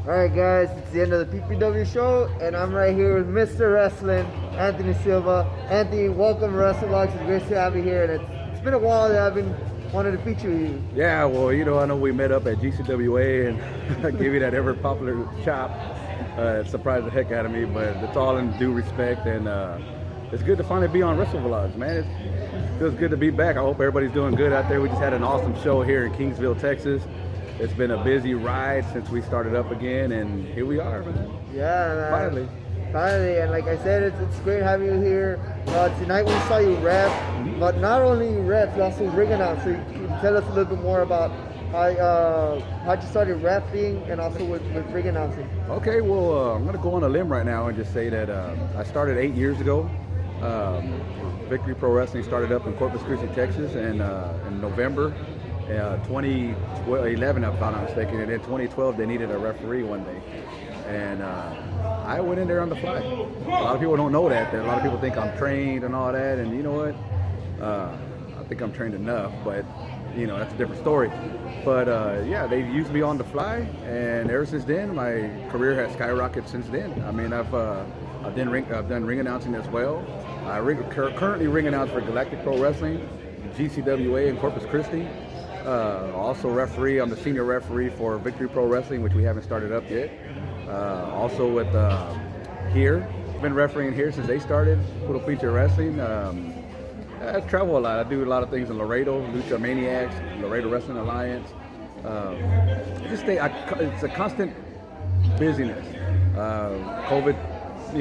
Alright guys, it's the end of the PPW show, and I'm right here with Mr. Wrestling, Anthony Silva. Anthony, welcome to Wrestlevlogs. It's great to have you here, and it's been a while that I've been wanted to feature you. Yeah, well, I know we met up at GCWA, and I gave you that ever popular chop. It surprised the heck out of me, but it's all in due respect, and it's good to finally be on Wrestlevlogs, man. It feels good to be back. I hope everybody's doing good out there. We just had an awesome show here in Kingsville, Texas. It's been a busy ride since we started up again, and here we are, man. Yeah, man. Finally, and like I said, it's great having you here. Tonight we saw you rep, but not only you rep, you also ring announce. So you can tell us a little bit more about how you started repping and also with ring announcing. Okay, well, I'm going to go on a limb right now and just say that I started 8 years ago. Victory Pro Wrestling started up in Corpus Christi, Texas, and in November 2011, if I'm not mistaken, and in 2012 they needed a referee one day, and I went in there on the fly. A lot of people don't know that. A lot of people think I'm trained and all that, and you know what? I think I'm trained enough, but that's a different story. But yeah, they used me on the fly, and ever since then, my career has skyrocketed since then. I mean, I've done ring announcing as well. I currently ring announce for Galactic Pro Wrestling, GCWA in Corpus Christi. Also referee, I'm the senior referee for Victory Pro Wrestling, which we haven't started up yet. Also with here, been refereeing here since they started, Puro Pinche Wrestling. I travel a lot. I do a lot of things in Laredo, Lucha Maniacs, Laredo Wrestling Alliance. It's a constant busyness. COVID,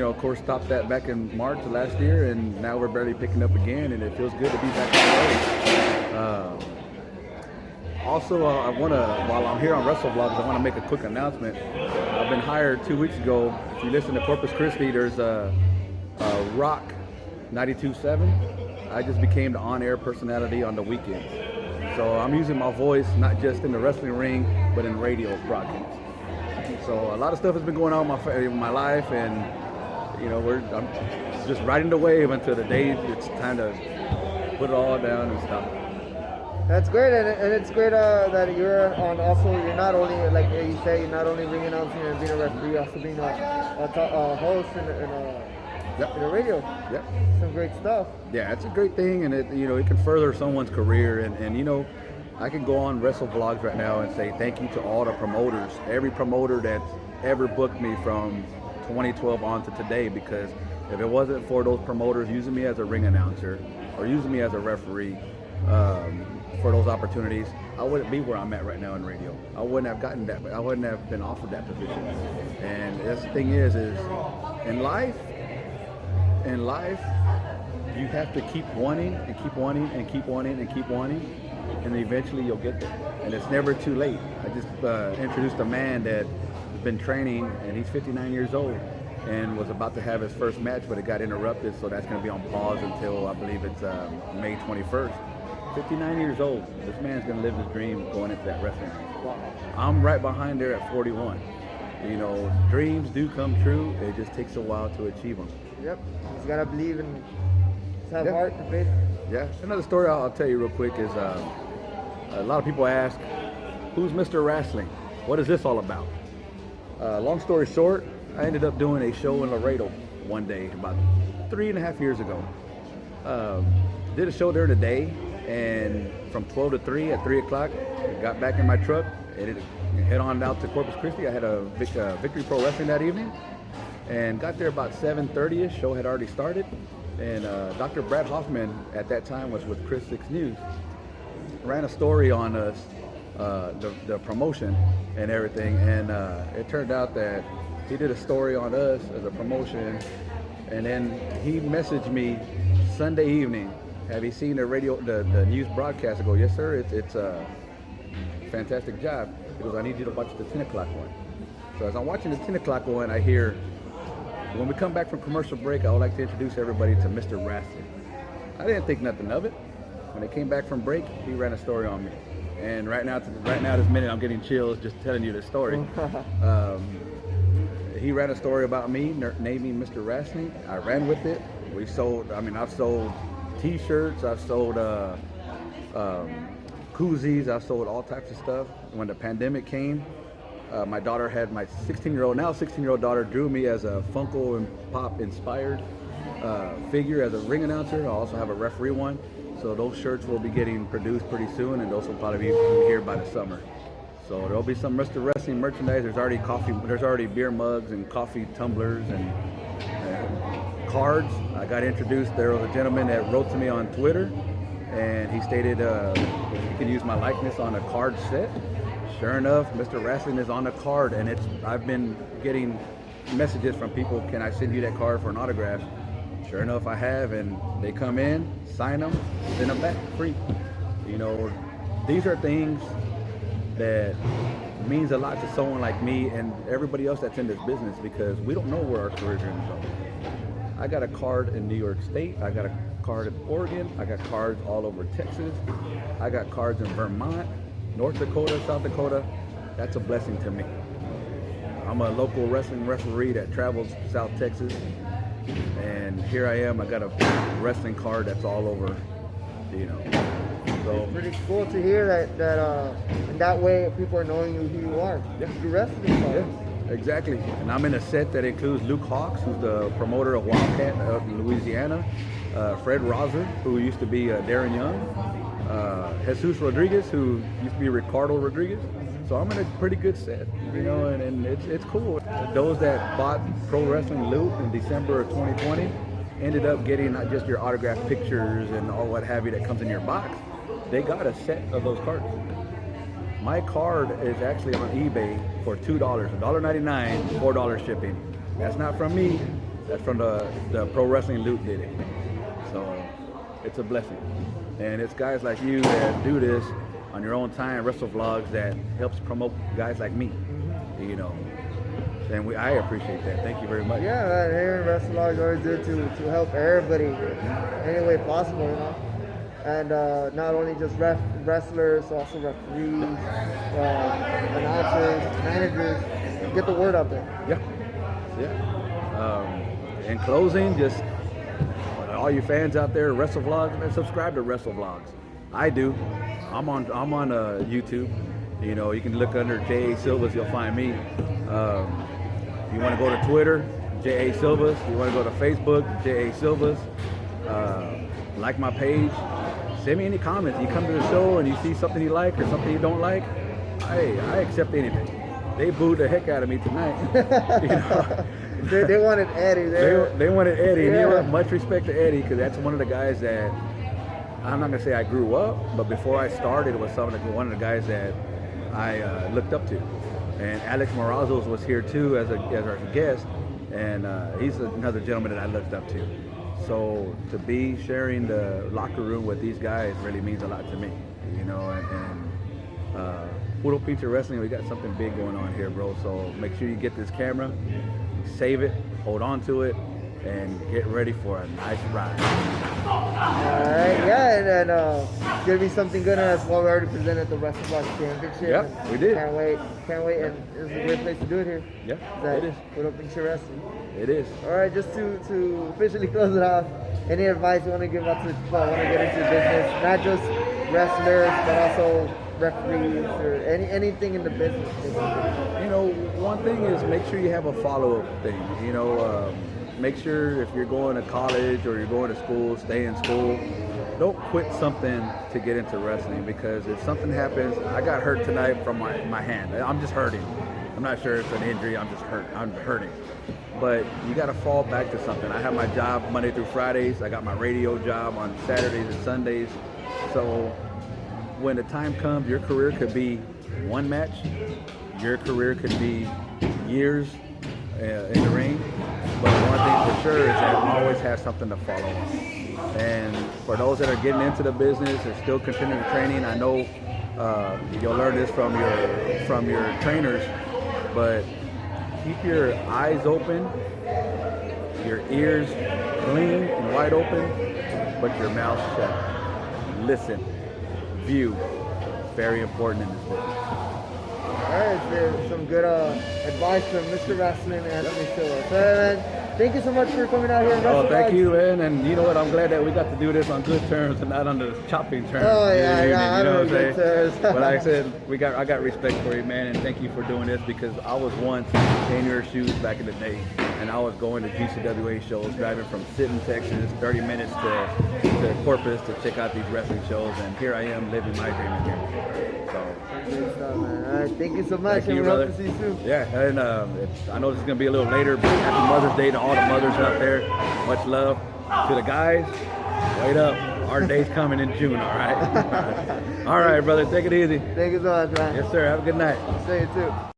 of course, stopped that back in March of last year, and now we're barely picking up again, and it feels good to be back on the road. Also, while I'm here on Wrestlevlogs, I want to make a quick announcement. I've been hired 2 weeks ago. If you listen to Corpus Christi, there's a Rock 92.7. I just became the on-air personality on the weekend. So I'm using my voice not just in the wrestling ring, but in radio broadcasts. So a lot of stuff has been going on in my life, and I'm just riding the wave until the day it's time to put it all down and stop. That's great, and it's great that you're on. Also, you're not only, like you say, you're not only ring announcing and being a referee, also being a host in the radio. Yep. Some great stuff. Yeah, it's a great thing, and it can further someone's career, and I can go on Wrestlevlogs right now and say thank you to all the promoters, every promoter that's ever booked me from 2012 on to today, because if it wasn't for those promoters using me as a ring announcer or using me as a referee, for those opportunities, I wouldn't be where I'm at right now in radio. I wouldn't have gotten that. I wouldn't have been offered that position. And the thing is in life, you have to keep wanting and keep wanting and keep wanting and keep wanting, and eventually you'll get there. And it's never too late. I just introduced a man that has been training, and he's 59 years old, and was about to have his first match, but it got interrupted, so that's going to be on pause until I believe it's May 21st. 59 years old. This man's gonna live his dream going into that wrestling. I'm right behind there at 41. Dreams do come true. It just takes a while to achieve them. Yep. You gotta believe and have heart and faith. Yeah. Another story I'll tell you real quick is a lot of people ask, who's Mr. Wrestling? What is this all about? Long story short, I ended up doing a show in Laredo one day about 3.5 years ago. Did a show during the day, and from 12 to 3 at 3 o'clock, got back in my truck and head on out to Corpus Christi. I had a Victory Pro Wrestling that evening, and got there about 7:30ish. Show had already started, and Dr. Brad Hoffman at that time was with Chris 6 News. Ran a story on us, the promotion and everything, and it turned out that he did a story on us as a promotion, and then he messaged me Sunday evening, have you seen the news broadcast? I go, yes sir, it's a fantastic job. He goes, I need you to watch the 10 o'clock one. So as I'm watching the 10 o'clock one, I hear, when we come back from commercial break, I would like to introduce everybody to Mr. Wrastling. I didn't think nothing of it. When they came back from break, he ran a story on me. And right now this minute, I'm getting chills just telling you this story. He ran a story about me, naming Mr. Wrastling. I ran with it. I've sold t-shirts, I've sold koozies, I've sold all types of stuff. When the pandemic came, My daughter had my 16-year-old daughter drew me as a Funko and Pop inspired figure as a ring announcer. I also have a referee one. So those shirts will be getting produced pretty soon, and those will probably be here by the summer. So there'll be some Mr. Wrestling merchandise. There's already beer mugs and coffee tumblers and cards. I got introduced. There was a gentleman that wrote to me on Twitter, and he stated if you could use my likeness on a card set. Sure enough, Mr. Wrestling is on the card, and I've been getting messages from people, can I send you that card for an autograph? Sure enough, I have, and they come in, sign them, send them back free. You know, these are things that means a lot to someone like me and everybody else that's in this business, because we don't know where our careers are going to go. I got a card in New York State. I got a card in Oregon. I got cards all over Texas. I got cards in Vermont, North Dakota, South Dakota. That's a blessing to me. I'm a local wrestling referee that travels South Texas. And here I am, I got a wrestling card that's all over, you know. So it's pretty cool to hear that in that way people are knowing who you are. Yeah. You're wrestling cards. Yeah, exactly. And I'm in a set that includes Luke Hawks, who's the promoter of Wildcat of Louisiana, Fred Roser, who used to be Darren Young, Jesus Rodriguez, who used to be Ricardo Rodriguez. So I'm in a pretty good set, you know, and it's cool. Those that bought Pro Wrestling Loot in December of 2020 ended up getting not just your autographed pictures and all what have you that comes in your box. They got a set of those cards. My card is actually on eBay for $2, $1.99, $4 shipping. That's not from me. That's from the Pro Wrestling Loot did it. So it's a blessing. And it's guys like you that do this on your own time, Wrestlevlogs, that helps promote guys like me, you know. And I appreciate that. Thank you very much. Yeah, man, here in Wrestlevlogs always do to help everybody any way possible, you know. And not only just wrestlers, also referees, announcers, managers, get the word out there. Yeah. In closing, just all you fans out there, Wrestlevlogs, man, subscribe to Wrestlevlogs. I do. I'm on YouTube. You know, you can look under J.A. Silvas, you'll find me. If you want to go to Twitter, J.A. Silvas. If you want to go to Facebook, J.A. Silvas. Like my page. Send me any comments. You come to the show and you see something you like or something you don't like, I accept anything. They booed the heck out of me tonight. You know? they wanted Eddie there. They wanted Eddie. Yeah. And you know, much respect to Eddie, because that's one of the guys that, I'm not gonna say I grew up, but before I started, it was one of the guys that I looked up to. And Alex Morazos was here too as our guest, and he's another gentleman that I looked up to. So to be sharing the locker room with these guys really means a lot to me, you know. And Puro Pinche Wrestling, we got something big going on here, bro. So make sure you get this camera, save it, hold on to it, and get ready for a nice ride. Alright, yeah, and then it's gonna be something good as well. We already presented the Wrestling Championship. Yeah, we did. Can't wait, and it's a great place to do it here. Yeah, it is. Put up in Wrestling. It is. Alright, just to officially close it off, any advice you want to give out to people who want to get into business, not just wrestlers, but also referees or anything in the business? You know, one thing is make sure you have a follow-up thing. You know, make sure if you're going to college or you're going to school, stay in school. Don't quit something to get into wrestling, because if something happens, I got hurt tonight from my hand. I'm just hurting. I'm not sure it's an injury, I'm just hurt. I'm hurting. But you got to fall back to something. I have my job Monday through Fridays. I got my radio job on Saturdays and Sundays. So when the time comes, your career could be one match. Your career could be years in the ring. But one thing for sure is that always have something to follow on. And for those that are getting into the business and still continuing training, I know you'll learn this from your trainers, but keep your eyes open, your ears clean and wide open, but your mouth shut. Listen, view, very important in this business. All right, so some good advice from Mr. Wrestling and Anthony Silvas. thank you so much for coming out here. And Oh, thank Wrestlevlogs. you, man. And you know what? I'm glad that we got to do this on good terms and not on the chopping terms. Oh, yeah, yeah, You know what I'm good saying? terms. But like I said, I got respect for you, man, and thank you for doing this because I was once in your shoes back in the day, and I was going to GCWA shows, driving from Sinton, Texas, 30 minutes to Corpus to check out these wrestling shows, and here I am living my dream again. So. Great stuff, man. All right, thank you so much, Thank and you, we hope brother. to see you soon. Yeah, and I know this is going to be a little later, but happy Mother's Day to all the mothers out there. Much love. To the guys, wait up. Our day's coming in June, all right? All right, brother. Take it easy. Thank you so much, man. Yes, sir. Have a good night. See you too.